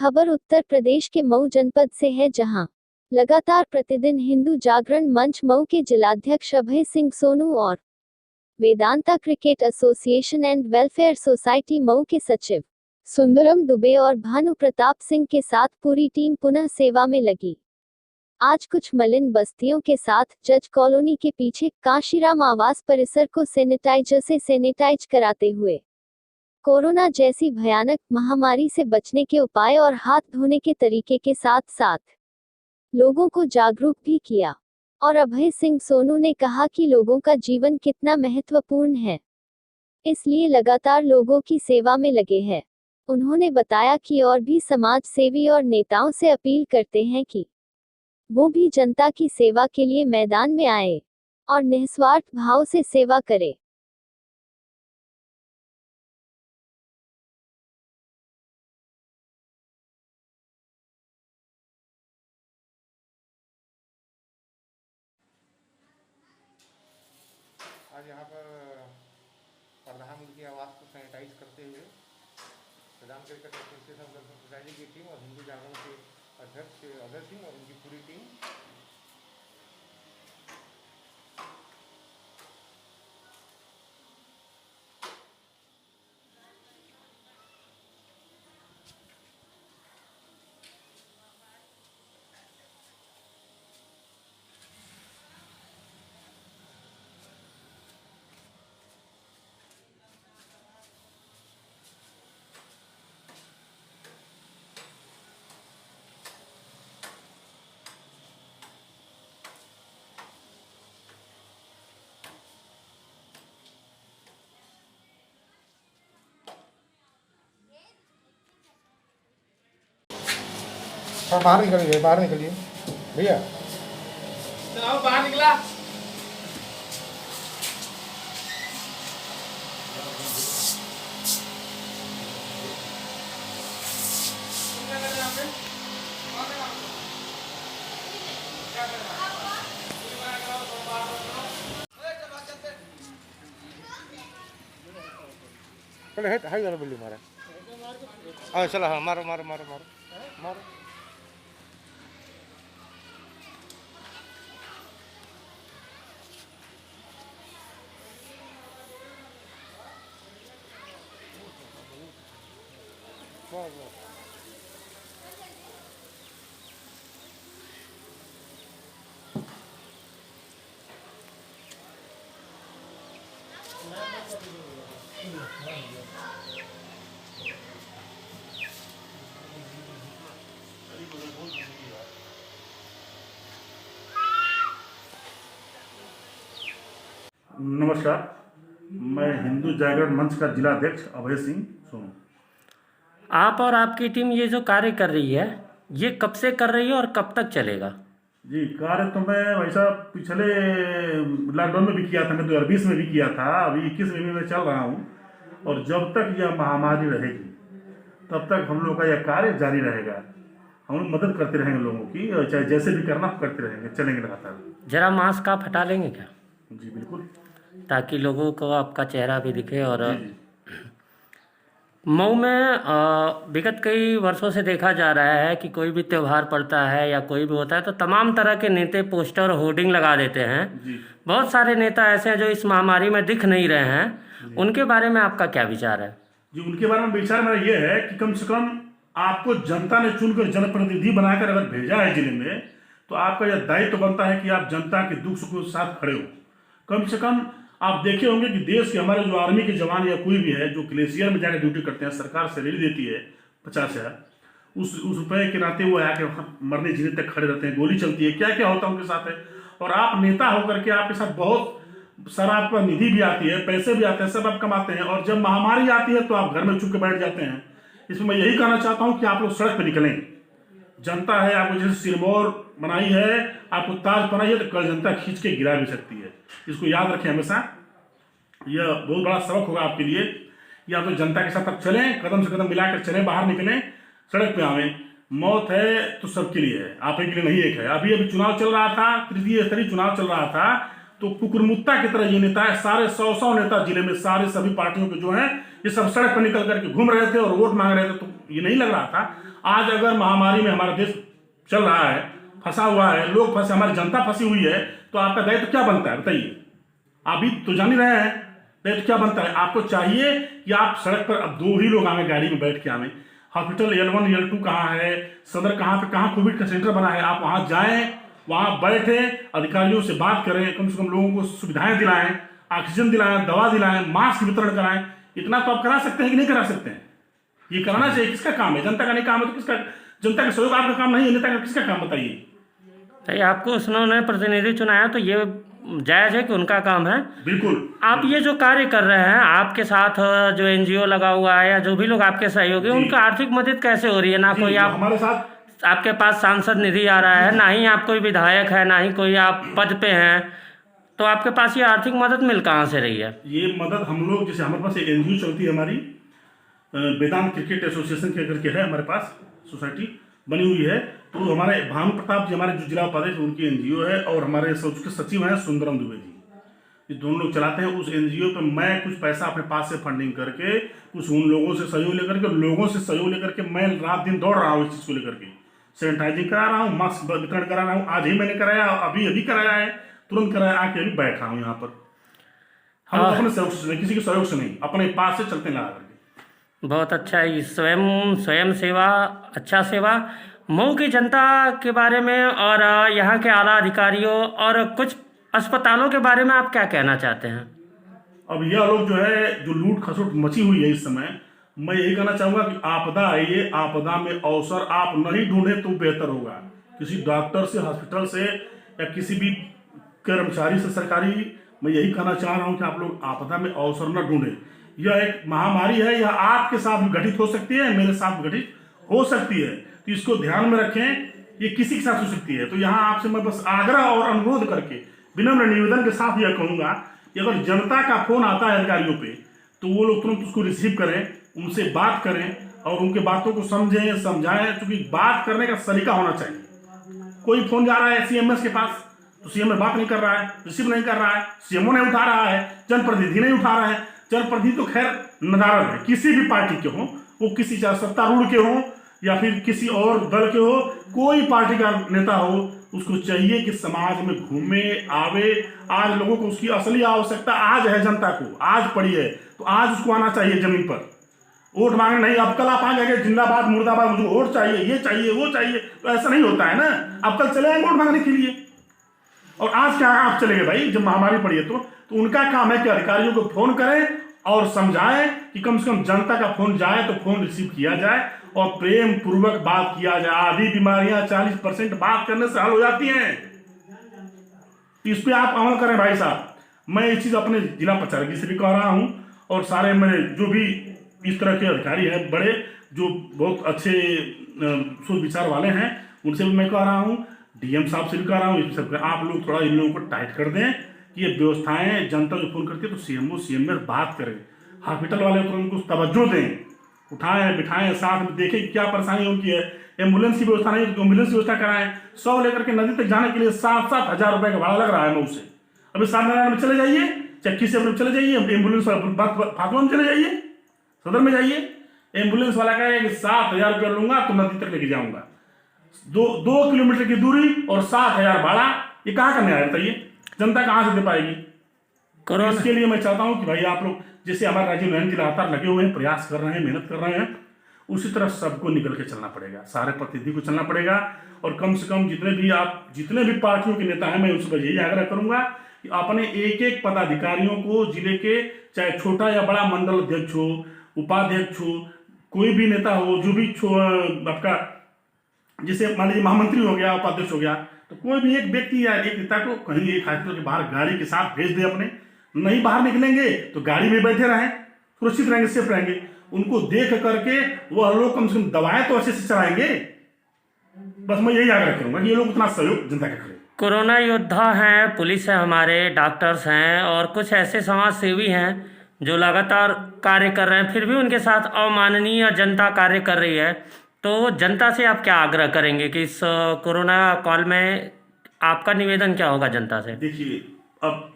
खबर उत्तर प्रदेश के मऊ जनपद से है, जहां लगातार प्रतिदिन हिंदू जागरण मंच मऊ के जिलाध्यक्ष अभय सिंह सोनू और Vedanta cricket association and welfare society Mau के सचिव सुंदरम दुबे और भानु प्रताप सिंह के साथ पूरी टीम पुनः सेवा में लगी। आज कुछ मलिन बस्तियों के साथ जज कॉलोनी के पीछे काशीराम आवास परिसर को सैनिटाइजर से सैनिटाइज कराते हुए कोरोना जैसी भयानक महामारी से बचने के उपाय और हाथ धोने के तरीके के साथ साथ लोगों को जागरूक भी किया। और अभय सिंह सोनू ने कहा कि लोगों का जीवन कितना महत्वपूर्ण है, इसलिए लगातार लोगों की सेवा में लगे हैं। उन्होंने बताया कि और भी समाज सेवी और नेताओं से अपील करते हैं कि वो भी जनता की सेवा के लिए मैदान में आए और निस्वार्थ भाव से सेवा करें। आज यहाँ पर प्रधानमंत्री आवास को सैनिटाइज करते हुए प्रधान क्रिकेट एसोसिएशन वेलफेयर सोसाइटी की टीम और हिंदू जागरण के अध्यक्ष अभय सिंह और उनकी पूरी टीम बाहर निकलिए भैया। चलो बाहर निकला। चलो हेट हाई वाला बिल्ली मारा। हाँ चलो, हाँ मारो मारो मारो मारो मारो। नमस्कार, मैं हिंदू जागरण मंच का जिलाध्यक्ष अभय सिंह सोनू। आप और आपकी टीम ये जो कार्य कर रही है, ये कब से कर रही है और कब तक चलेगा? जी, कार्य तो मैं वैसा पिछले लॉकडाउन में भी किया था, मैं 2020 में भी किया था, अभी 21 में भी मैं चल रहा हूँ। और जब तक यह महामारी रहेगी तब तक हम लोग का यह कार्य जारी रहेगा। हम लोग मदद करते रहेंगे लोगों की, और चाहे जैसे भी करना करते रहेंगे, चलेंगे लगातार। जरा मास्क आप हटा लेंगे क्या? जी बिल्कुल, ताकि लोगों को आपका चेहरा भी दिखे। और जी। मऊ में विगत कई वर्षों से देखा जा रहा है कि कोई भी त्यौहार पड़ता है या कोई भी होता है तो तमाम तरह के नेता पोस्टर और होर्डिंग लगा देते हैं। जी। बहुत सारे नेता ऐसे हैं जो इस महामारी में दिख नहीं रहे हैं, उनके बारे में आपका क्या विचार है? जी, उनके बारे में विचार मेरा ये है कि कम से कम आपको जनता ने चुनकर जनप्रतिनिधि बनाकर अगर भेजा है जिले में, तो आपका यह दायित्व बनता है कि आप जनता के दुख सुख के साथ खड़े हो। कम से कम आप देखे होंगे कि देश के हमारे जो आर्मी के जवान या कोई भी है जो ग्लेशियर में जाकर ड्यूटी करते हैं, सरकार सैलरी देती है 50,000, उस रुपए के नाते वो आके मरने जीने तक खड़े रहते हैं। गोली चलती है, क्या क्या होता है उनके साथ है। और आप नेता होकर के आपके साथ बहुत सारा आपका निधि भी आती है, पैसे भी आते हैं, सब आप कमाते हैं, और जब महामारी आती है तो आप घर में चुप के बैठ जाते हैं। इसमें मैं यही कहना चाहता हूँ कि आप लोग सड़क पर निकलें। जनता है, आपको जैसे सिरमौर बनाई है, आपको ताज बनाई है, तो कल जनता खींच के गिरा भी सकती है। इसको याद रखें हमेशा, यह बहुत बड़ा सबक होगा आपके लिए। या तो जनता के साथ आप चलें, कदम से कदम मिलाकर चलें, बाहर निकलें, सड़क पे आवें। मौत है तो सबके लिए है, आप ही के लिए नहीं एक है। अभी चुनाव चल रहा था, तृतीय स्तरीय चुनाव चल रहा था, तो कुकुरमुत्ता की तरह ये नेता है, सारे 100 नेता जिले में, सारे सभी पार्टियों के जो हैं, ये सब सड़क पर निकल करके घूम रहे थे और वोट मांग रहे थे। तो ये नहीं लग रहा था आज अगर महामारी में हमारा देश चल रहा है, फंसा हुआ है, लोग फंसे, हमारी जनता फंसी हुई है, तो आपका दायित्व क्या बनता है बताइए? आप भी तो जान ही रहे हैं दायित्व क्या बनता है। आपको चाहिए कि आप सड़क पर अब 2 ही लोग आवे, गाड़ी में बैठ के आवे, हॉस्पिटल L1 L2 कहाँ है, सदर कहाँ पे, कहाँ कोविड का सेंटर बना है, आप वहाँ जाएं, वहाँ बैठे अधिकारियों से बात करें, कम से कम लोगों को सुविधाएं दिलाएं, ऑक्सीजन दिलाएं, दवा दिलाएं, मास्क वितरण कराएं। इतना तो आप करा सकते हैं कि नहीं करा सकते हैं? ये कराना चाहिए। किसका काम है? जनता का नहीं काम है तो किसका? जनता का सहयोग आपका काम नहीं है, नेता का किसका काम बताइए? भाई आपको उन्होंने प्रतिनिधि चुनाया तो ये जायज़ है कि उनका काम है। बिल्कुल। आप ये जो कार्य कर रहे हैं, आपके साथ जो NGO लगा हुआ है या जो भी लोग आपके सहयोगी, उनका आर्थिक मदद कैसे हो रही है? ना कोई आप हमारे साथ, आपके पास सांसद निधि आ रहा है, ना ही आप कोई विधायक है, ना ही कोई आप पद पे हैं, तो आपके पास ये आर्थिक मदद मिल कहाँ से रही है? ये मदद हम लोग, जैसे हमारे पास एक NGO चलती है हमारी, वेदांत क्रिकेट एसोसिएशन के करके है, हमारे पास सोसाइटी बनी हुई है। तो हमारे भानु प्रताप जी, हमारे जो जिला उपाध्यक्ष, उनकी NGO है, और हमारे उसके सचिव हैं सुंदरम दुबे जी, ये दोनों लोग चलाते हैं। उस NGO पे मैं कुछ पैसा अपने पास से फंडिंग करके, कुछ उन लोगों से सहयोग लेकर के, लोगों से सहयोग लेकर के मैं रात दिन दौड़ रहा हूँ इस चीज़ को लेकर के। सैनिटाइजिंग करा रहा हूँ, मास्क वितरण करा रहा हूँ। आज ही मैंने कराया, अभी कराया है, तुरंत कराया, आके अभी बैठ रहा हूँ यहाँ पर। हम अपने सहयोग से नहीं, किसी के सहयोग से नहीं, अपने पास से चलते लगा करके। बहुत अच्छा है। स्वयं सेवा, अच्छा सेवा। मऊ की जनता के बारे में और यहाँ के आला अधिकारियों और कुछ अस्पतालों के बारे में आप क्या कहना चाहते हैं? अब यह लोग जो है, जो लूट खसोट मची हुई है इस समय, मैं यही कहना चाहूँगा कि आपदा आई है, आपदा में अवसर आप नहीं ढूंढे तो बेहतर होगा। किसी डॉक्टर से, हॉस्पिटल से, या किसी भी कर्मचारी से सरकारी, मैं यही कहना चाह रहा हूँ कि आप लोग आपदा में अवसर न ढूंढें। यह एक महामारी है, यह आपके साथ भी घटित हो सकती है, मेरे साथ भी घटित हो सकती है, तो इसको ध्यान में रखें। ये किसी के साथ हो सकती है। तो यहाँ आपसे मैं बस आग्रह और अनुरोध करके, विनम्र निवेदन के साथ यह कहूँगा कि अगर जनता का फोन आता है अधिकारियों पे, तो वो लोग तुरंत उसको रिसीव करें, उनसे बात करें और उनके बातों को समझें, समझाएं। क्योंकि बात करने का सलीका होना चाहिए। कोई फोन जा रहा है CMS के पास, तो CM बात नहीं कर रहा है, रिसीव नहीं कर रहा है, CMO नहीं उठा रहा है, जनप्रतिनिधि नहीं उठा रहा है। जनप्रतिनिधि तो खैर नदारद है, किसी भी पार्टी के हों, वो किसी चाहे सत्तारूढ़ के हों या फिर किसी और दल के हो, कोई पार्टी का नेता हो, उसको चाहिए कि समाज में घूमे, आवे। आज लोगों को उसकी असली आवश्यकता आज है, जनता को आज पड़ी है, तो आज उसको आना चाहिए जमीन पर वोट मांगने। नहीं अब कल आप आ जाएंगे जिंदाबाद मुर्दाबाद, मुझे वोट चाहिए, ये चाहिए, वो चाहिए, तो ऐसा नहीं होता है ना। अब कल चले आएंगे वोट मांगने के लिए, और आज क्या आप चले गए भाई, जब महामारी पड़ी है तो उनका काम है कि अधिकारियों को फोन करें और समझाएं कि कम से कम जनता का फोन जाए तो फोन रिसीव किया जाए और प्रेम पूर्वक बात किया जाए। आधी बीमारियां 40% बात करने से हल हो जाती हैं। इस पे आप अमल करें भाई साहब। मैं ये चीज अपने जिला प्रचारक से भी कह रहा हूं, और सारे मेरे जो भी इस तरह के अधिकारी हैं, बड़े जो बहुत अच्छे सोच विचार वाले हैं, उनसे भी मैं कह रहा हूं, DM साहब से भी कह रहा हूँ, इस सब आप लोग थोड़ा इन लोगों को टाइट कर दें कि ये व्यवस्थाएं, जनता जो फोन करती है तो CMO CMS बात करें, हॉस्पिटल वाले तो उनको तवज्जो दें, उठाएं बिठाएं, साथ में देखें क्या परेशानी उनकी है। एम्बुलेंस की व्यवस्था नहीं तो एम्बुलेंस की व्यवस्था कराएं। 100 लेकर के नदी तक जाने के लिए 7-7 हज़ार रुपए का भाड़ा लग रहा है मऊ से। अभी सामने में चले जाइए, चक्की से चले जाइए, एम्बुलेंस फातवा में चले जाइए, सदर में जाइए, एम्बुलेंस वाला कहेगा कि 7,000 रुपया लूंगा तो नदी तक लेके जाऊंगा। 2 किलोमीटर की दूरी और 7,000 भाड़ा, ये कहाँ का न्याय बताइए? जनता कहाँ से दे पाएगी? इसके लिए मैं चाहता हूँ कि भाई आप लोग, जैसे हमारे राजीव नयन जी लगातार लगे हुए हैं, प्रयास कर रहे हैं, मेहनत कर रहे हैं, उसी तरह सबको निकल के चलना पड़ेगा, सारे प्रतिनिधि को चलना पड़ेगा। और कम से कम जितने भी पार्टियों के नेता हैं, मैं उस पर यही आग्रह करूंगा कि अपने एक पदाधिकारियों को, जिले के चाहे छोटा या बड़ा मंडल अध्यक्ष हो, उपाध्यक्ष हो, कोई भी नेता हो, जो भी आपका जैसे मान लीजिए महामंत्री हो गया, उपाध्यक्ष हो गया, तो कोई भी एक व्यक्ति या एक नेता को कहीं एक हॉस्पिटल के बाहर गाड़ी के साथ भेज दे। अपने नहीं बाहर निकलेंगे तो गाड़ी में बैठे रहें, सुरक्षित रहेंगे, सेफ रहेंगे। उनको देख करके वह लोग कम से कम दवाएं तो अच्छे से चलाएंगे। बस मैं यही आग्रह करूंगा कि ये लोग उतना सहयोग जनता का करें। कोरोना योद्धा हैं, पुलिस है, हमारे डॉक्टर्स हैं और कुछ ऐसे समाज सेवी हैं जो लगातार कार्य कर रहे हैं, फिर भी उनके साथ अमानवीय जनता कार्य कर रही है। तो जनता से आप क्या आग्रह करेंगे कि इस कोरोना काल में आपका निवेदन क्या होगा जनता से? देखिए, अब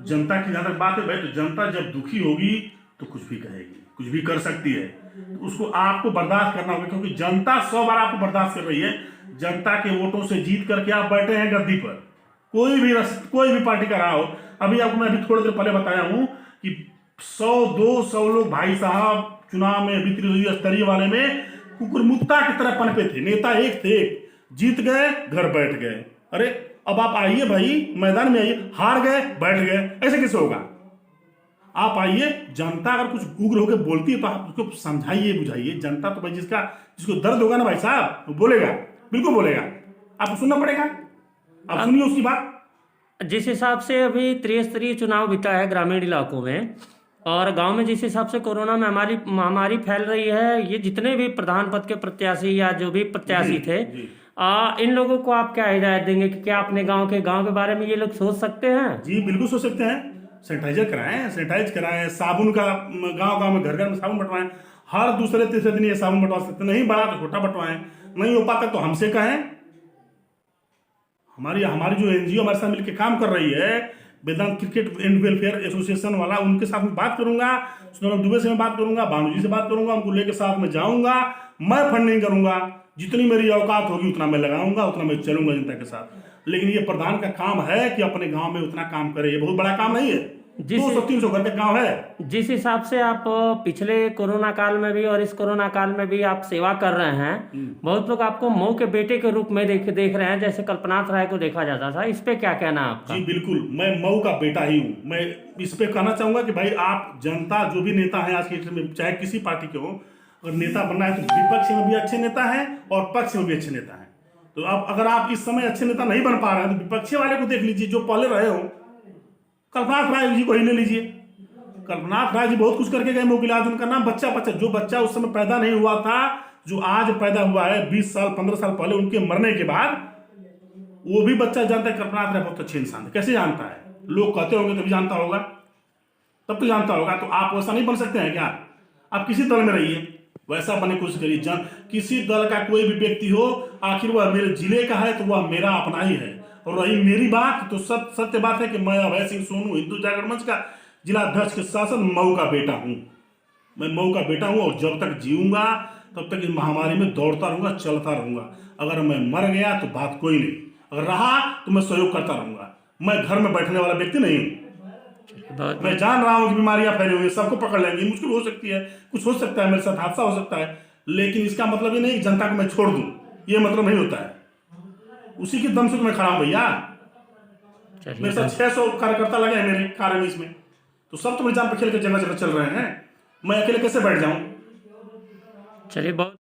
जनता की जहाँ तक बात है भाई, तो जनता जब दुखी होगी तो कुछ भी कहेगी, कुछ भी कर सकती है। उसको आपको बर्दाश्त करना होगा, क्योंकि जनता 100 बार आपको बर्दाश्त कर रही है। जनता के वोटों से जीत करके आप बैठे हैं गद्दी पर, कोई भी पार्टी का रहा हो। अभी आपको मैं थोड़ी देर पहले बताया हूं कि 100-200 लोग भाई साहब चुनाव में अभी त्रिस्तरीय स्तरीय वाले में कुकुरमुत्ता की तरह पनपे थे, नेता एक थे, जीत गए घर बैठ गए। अरे अब आप आइए भाई, मैदान में आइए, हार गए बैठ गए, ऐसे कैसे होगा? आप आइए, जनता अगर कुछ उग्र होकर बोलती है तो आप उसको समझाइए, बुझाइए। जनता तो भाई जिसको दर्द होगा ना भाई साहब, वो बोलेगा, बिल्कुल बोलेगा, आपको सुनना पड़ेगा। आप सुनिए उसकी बात। जिस हिसाब से अभी त्रिस्तरीय चुनाव बीता है ग्रामीण इलाकों में और गांव में, जिस हिसाब से कोरोना महामारी फैल रही है, ये जितने भी प्रधान पद के प्रत्याशी या जो भी प्रत्याशी थे, इन लोगों को आप क्या हिदायत देंगे कि क्या अपने गांव के बारे में ये लोग सोच सकते हैं? जी बिल्कुल सोच सकते हैं। सैनिटाइज कराएं, साबुन का गांव में घर में साबुन बंटवाएं। हर दूसरे तीसरे दिन ये साबुन बंटवा सकते, नहीं बड़ा तो छोटा बंटवाएं, नहीं हो पाता तो हमसे कहें। हमारी जो एनजीओ हमारे साथ मिलकर काम कर रही है, वेदांत क्रिकेट एंड वेलफेयर एसोसिएशन वाला, उनके साथ में बात करूंगा, सुनील दुबे से मैं बात करूंगा, भानु जी से बात करूंगा, उनको लेकर साथ में जाऊंगा। मैं फंडिंग करूंगा, जितनी मेरी औकात होगी उतना मैं लगाऊंगा, उतना मैं चलूंगा जनता के साथ। लेकिन ये प्रधान का काम है कि अपने गांव में उतना काम करे, ये बहुत बड़ा काम नहीं है। 200-300 घर का गांव है। जिस हिसाब से आप पिछले कोरोना काल में भी और इस कोरोना काल में भी आप सेवा कर रहे हैं, बहुत लोग आपको मऊ के बेटे के रूप में देख रहे हैं, जैसे कल्पनाथ राय को देखा जाता था। इस पे क्या कहना है आपका? जी बिल्कुल, मैं मऊ का बेटा ही हूँ। मैं इस पे कहना चाहूंगा कि भाई आप जनता, जो भी नेता है आज के डेट में, चाहे किसी पार्टी के हो, अगर नेता बनना है तो विपक्ष में भी अच्छे नेता है और पक्ष में भी अच्छे नेता है। तो अब अगर आप इस समय अच्छे नेता नहीं बन पा रहे हैं तो विपक्षी वाले को देख लीजिए, जो पहले रहे हो। कल्पनाथ राय जी को ही ले लीजिए। कल्पनाथ राय जी बहुत कुछ करके गए मऊ के लिए। आज उनका नाम जो बच्चा उस समय पैदा नहीं हुआ था, जो आज पैदा हुआ है 20 साल 15 साल पहले उनके मरने के बाद, वो भी बच्चा जानता है कल्पनाथ राय बहुत अच्छे इंसान है। कैसे जानता है? लोग कहते होंगे तभी जानता होगा, तब तो जानता होगा। तो आप वैसा नहीं बन सकते हैं क्या? आप किसी दल में रहिए, वैसा बनने की कोशिश करिए। किसी दल का कोई भी व्यक्ति हो, आखिर वह मेरे जिले का है तो वह मेरा अपना ही है। और रही मेरी बात, तो सत्य बात है कि मैं अभय सिंह सोनू, हिंदू जागरण मंच का जिला अध्यक्ष के शासन मऊ का बेटा हूं। मैं मऊ का बेटा हूं और जब तक जीऊंगा तब तक इस महामारी में दौड़ता रहूंगा, चलता रहूंगा। अगर मैं मर गया तो बात कोई नहीं, अगर रहा तो मैं सहयोग करता रहूंगा। मैं घर में बैठने वाला व्यक्ति नहीं हूं। मैं जान रहा हूं कि बीमारियां फैली हुई है, सबको पकड़ लेंगी, मुश्किल हो सकती है, कुछ हो सकता है, मेरे साथ हादसा हो सकता है, लेकिन इसका मतलब ये नहीं कि जनता को मैं छोड़ दूं, ये मतलब नहीं होता है। उसी के दम से तो मैं खड़ा हूं भैया। मेरे साथ 600 कार्यकर्ता लगे हैं मेरे कार्य में, इसमें तो सब तो मेरी जान पे खेल के जगह जगह चल रहे हैं। मैं अकेले कैसे बैठ जाऊं? चलिए, बहुत